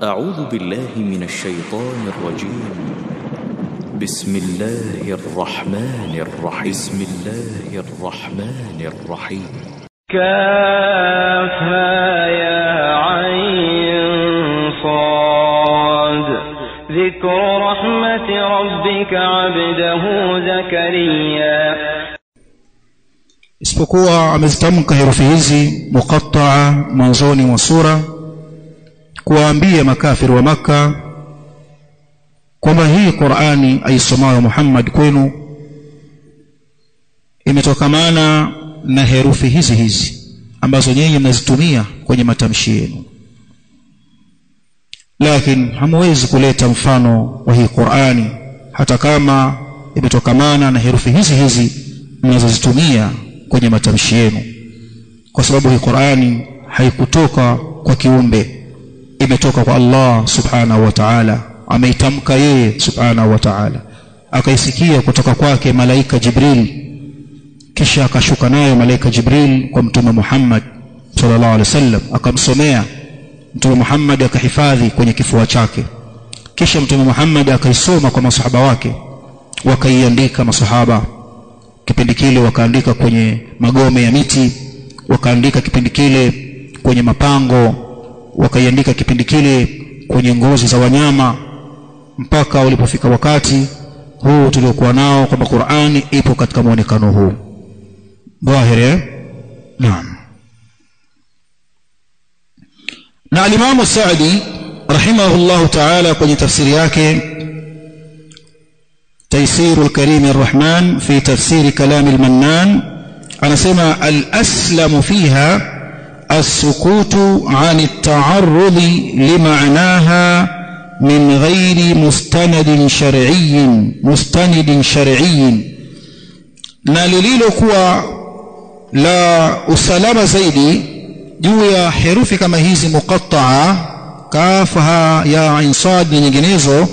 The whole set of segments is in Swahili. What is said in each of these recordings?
أعوذ بالله من الشيطان الرجيم. بسم الله الرحمن الرحيم. كافها يا عين صاد ذكر رحمة ربك عبده زكريا. isipokuwa amezitamka herufi hizi muqatta'a mwanzoni mwa sura kuwaambia makafiri wa Makka kwamba hii Qur'ani aisomayo Muhammad kwenu imetokamana na herufi hizi ambazo nyinyi mnazitumia kwenye matamshi yenu, lakini hamwezi kuleta mfano wa hii Qur'ani hata kama imetokamana na herufi hizi mnazozitumia kwenye matamshi yenu, kwa sababu hii Qur'ani haikutoka kwa kiumbe, imetoka kwa Allah subhanahu wa ta'ala. Ameitamka yeye subhanahu wa ta'ala, akaisikia kutoka kwake malaika Jibril, kisha akashuka nayo malaika Jibril kwa mtume Muhammad sallallahu alaihi wasallam, akamsomea mtume Muhammad, akahifadhi kwenye kifua chake, kisha mtume Muhammad akaisoma kwa masahaba wake, wakaiandika masahaba. Kipindi kile wakaandika kwenye magome ya miti, wakaandika kipindi kile kwenye mapango, wakaiandika kipindi kile kwenye ngozi za wanyama, mpaka ulipofika wakati huu tuliokuwa nao kwamba Qur'ani ipo katika muonekano huu dhahiri. Naam. Na Imam Sa'di rahimahullah ta'ala kwenye tafsiri yake تيسير الكريم الرحمن في تفسير كلام المنان anasema الأسلم فيها السكوت عن التعرض لمعناها من غير مستند شرعي na lililokuwa la usalama zaidi juu ya herufi kama hizi muqatta'a kafaha ya ain sad na nyinginezo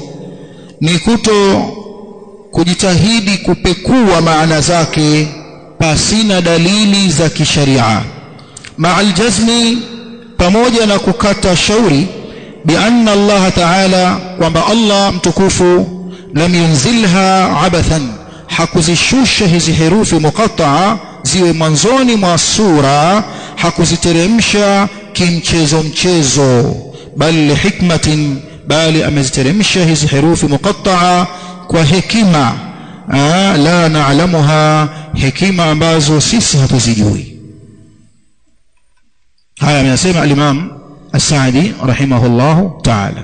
ni kujitahidi kupekua maana zake pasina dalili za kisharia, ma'al jazmi, pamoja na kukata shauri, bi anna Allah ta'ala, kwamba Allah mtukufu lam yunzilha abathan, hakuzishusha hizi herufi muqatta'a ziwe mwanzoni mwa sura, hakuziteremsha kimchezo, bali hikmatin, bali ameziteremsha hizi herufi muqatta'a kwa hekima la na'lamuha, hekima ambazo sisi hatuzijui. Haya amesema al-Imam As-Sa'di rahimahullah ta'ala.